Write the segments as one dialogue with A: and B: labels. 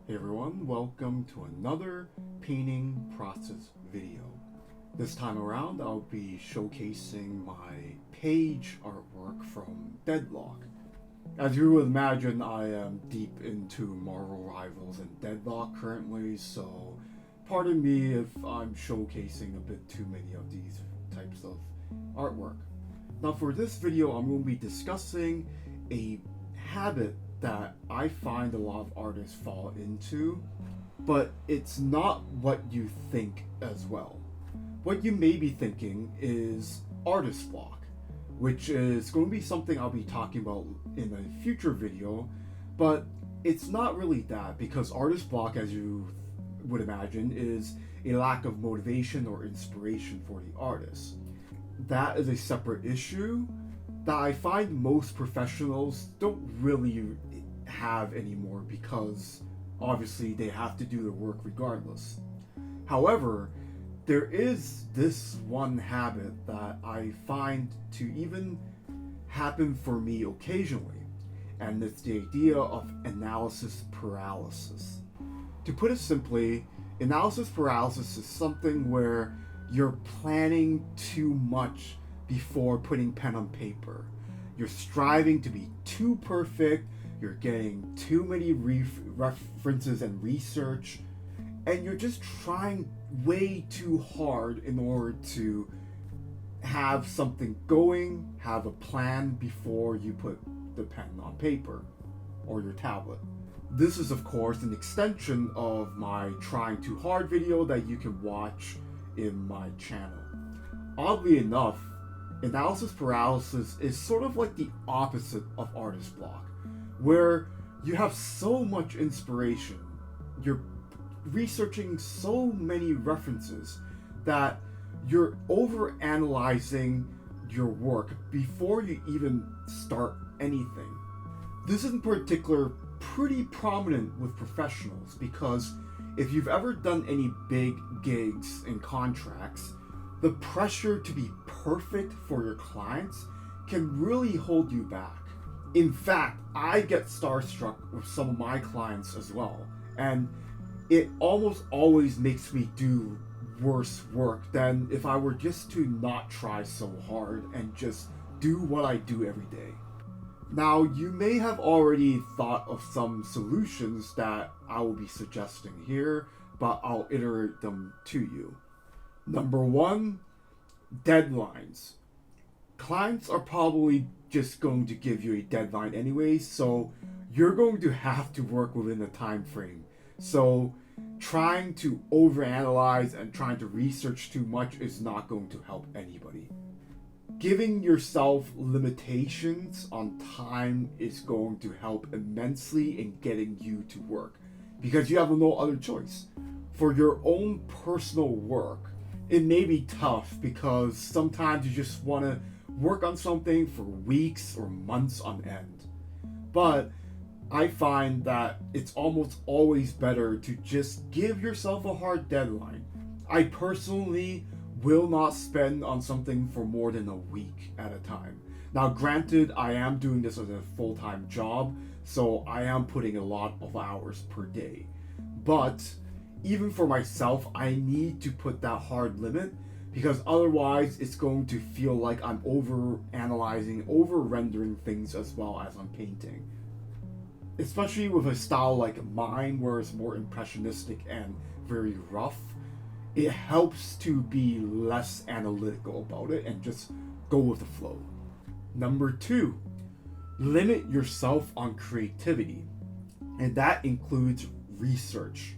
A: Hey everyone, welcome to another painting process video. This time around I'll be showcasing my Paige artwork from Deadlock. As you would imagine, I am deep into Marvel Rivals and Deadlock currently, so pardon me if I'm showcasing a bit too many of these types of artwork. Now for this video I'm going to be discussing a habit that I find a lot of artists fall into, but it's not what you think as well. What you may be thinking is artist block, which is going to be something I'll be talking about in a future video, but it's not really that, because artist block, as you would imagine, is a lack of motivation or inspiration for the artist. That is a separate issue that I find most professionals don't really have anymore, because obviously they have to do their work regardless. However, there is this one habit that I find to even happen for me occasionally, and it's the idea of analysis paralysis. To put it simply, analysis paralysis is something where you're planning too much before putting pen on paper. You're striving to be too perfect, you're getting too many references and research, and you're just trying way too hard in order to have something going, have a plan before you put the pen on paper or your tablet. This is of course an extension of my trying too hard video that you can watch in my channel. Oddly enough, analysis paralysis is sort of like the opposite of artist block, where you have so much inspiration, you're researching so many references that you're over analyzing your work before you even start anything. This is in particular pretty prominent with professionals, because if you've ever done any big gigs and contracts, the pressure to be perfect for your clients can really hold you back. In fact, I get starstruck with some of my clients as well, and it almost always makes me do worse work than if I were just to not try so hard and just do what I do every day. Now, you may have already thought of some solutions that I will be suggesting here, but I'll iterate them to you. Number one, deadlines. Clients are probably just going to give you a deadline anyway, so you're going to have to work within a time frame. So trying to overanalyze and trying to research too much is not going to help anybody. Giving yourself limitations on time is going to help immensely in getting you to work, because you have no other choice. For your own personal work, it may be tough because sometimes you just want to work on something for weeks or months on end. But I find that it's almost always better to just give yourself a hard deadline. I personally will not spend on something for more than a week at a time. Now granted, I am doing this as a full-time job, so I am putting a lot of hours per day. But even for myself, I need to put that hard limit, because otherwise it's going to feel like I'm over analyzing, over rendering things as well as I'm painting. Especially with a style like mine, where it's more impressionistic and very rough, it helps to be less analytical about it and just go with the flow. Number two, limit yourself on creativity, and that includes research.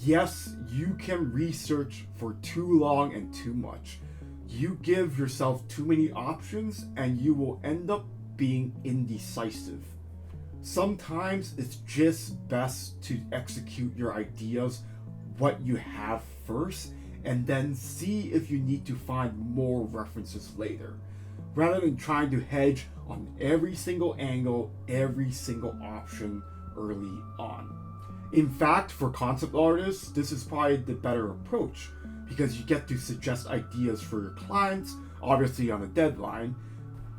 A: Yes, you can research for too long and too much. You give yourself too many options and you will end up being indecisive. Sometimes it's just best to execute your ideas, what you have first, and then see if you need to find more references later, rather than trying to hedge on every single angle, every single option early on. In fact, for concept artists, this is probably the better approach, because you get to suggest ideas for your clients, obviously on a deadline.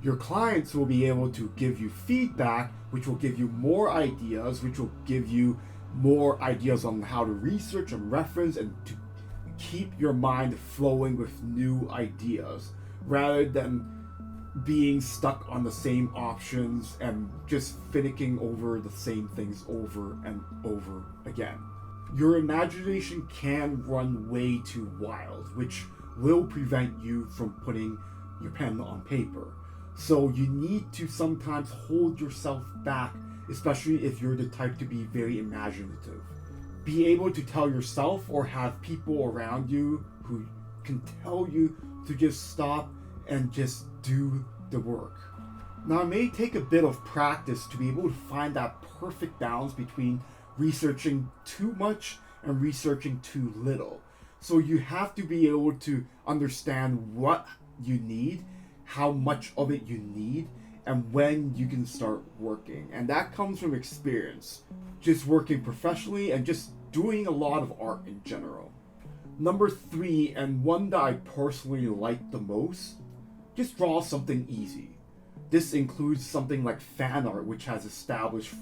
A: Your clients will be able to give you feedback, which will give you more ideas, which will give you more ideas on how to research and reference and to keep your mind flowing with new ideas rather than being stuck on the same options and just finicking over the same things over and over again. Your imagination can run way too wild, which will prevent you from putting your pen on paper. So you need to sometimes hold yourself back, especially if you're the type to be very imaginative. Be able to tell yourself or have people around you who can tell you to just stop and just do the work. Now, it may take a bit of practice to be able to find that perfect balance between researching too much and researching too little. So you have to be able to understand what you need, how much of it you need, and when you can start working. And that comes from experience, just working professionally and just doing a lot of art in general. Number 3, and one that I personally like the most, just draw something easy. This includes something like fan art, which has established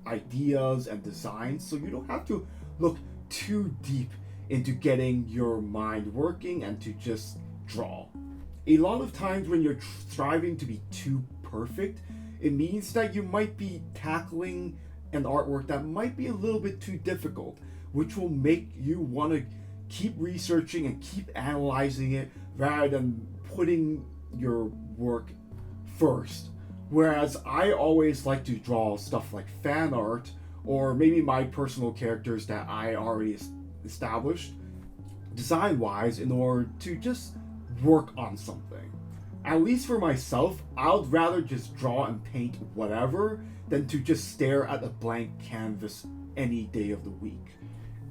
A: ideas and designs, so you don't have to look too deep into getting your mind working and to just draw. A lot of times when you're striving to be too perfect, it means that you might be tackling an artwork that might be a little bit too difficult, which will make you want to keep researching and keep analyzing it rather than putting your work first. Whereas I always like to draw stuff like fan art or maybe my personal characters that I already established design wise in order to just work on something. At least for myself, I would rather just draw and paint whatever than to just stare at a blank canvas any day of the week.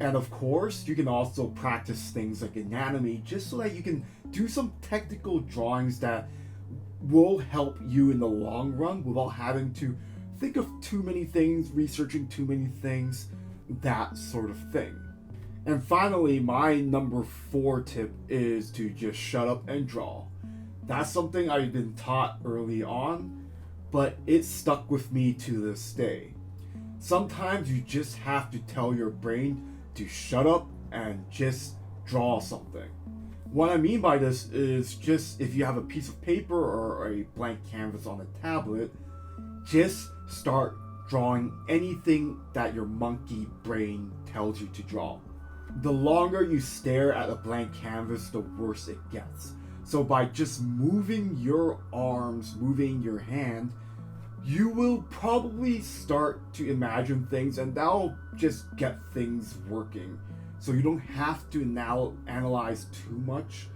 A: And of course, you can also practice things like anatomy just so that you can do some technical drawings that will help you in the long run without having to think of too many things, researching too many things, that sort of thing. And finally, my number 4 tip is to just shut up and draw. That's something I've been taught early on, but it stuck with me to this day. Sometimes you just have to tell your brain to shut up and just draw something. What I mean by this is just if you have a piece of paper or a blank canvas on a tablet, just start drawing anything that your monkey brain tells you to draw. The longer you stare at a blank canvas, the worse it gets. So by just moving your arms, moving your hand, you will probably start to imagine things, and that'll just get things working. So you don't have to now analyze too much.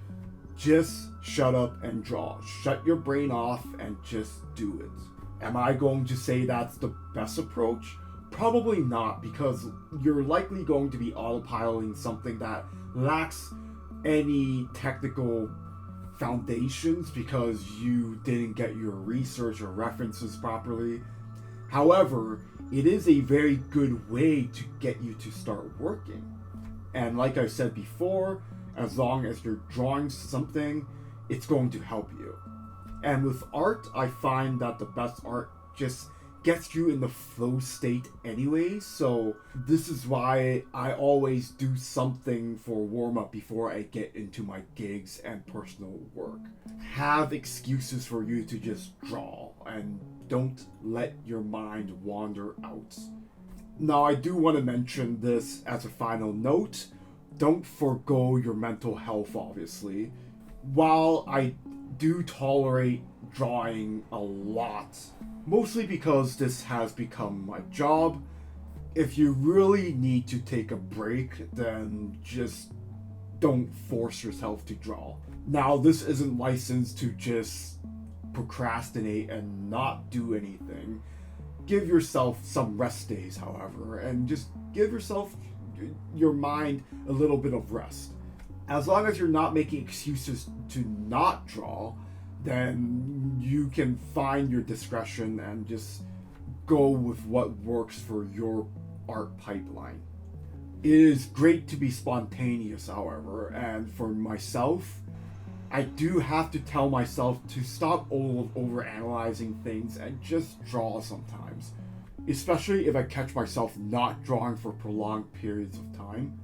A: Just shut up and draw. Shut your brain off and just do it. Am I going to say that's the best approach? Probably not, because you're likely going to be autopiloting something that lacks any technical foundations because you didn't get your research or references properly. However, it is a very good way to get you to start working. And like I said before, as long as you're drawing something, it's going to help you. And with art, I find that the best art just gets you in the flow state anyway, so this is why I always do something for warm-up before I get into my gigs and personal work. Have excuses for you to just draw, and don't let your mind wander out. Now, I do want to mention this as a final note. Don't forgo your mental health, obviously. While I do tolerate drawing a lot, mostly because this has become my job, if you really need to take a break, then just don't force yourself to draw. Now, this isn't licensed to just procrastinate and not do anything. Give yourself some rest days, however, and just give yourself, your mind, a little bit of rest. As long as you're not making excuses to not draw, then you can find your discretion and just go with what works for your art pipeline. It is great to be spontaneous, however, and for myself, I do have to tell myself to stop overanalyzing things and just draw sometimes. especially if I catch myself not drawing for prolonged periods of time.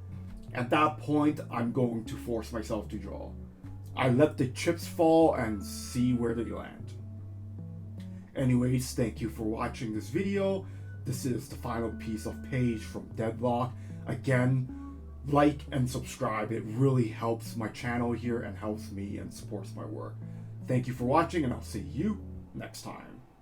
A: At that point, I'm going to force myself to draw. I let the chips fall and see where they land. Anyways, thank you for watching this video. This is the final piece of Paige from Deadlock. Again, like and subscribe. It really helps my channel here and helps me and supports my work. Thank you for watching, and I'll see you next time.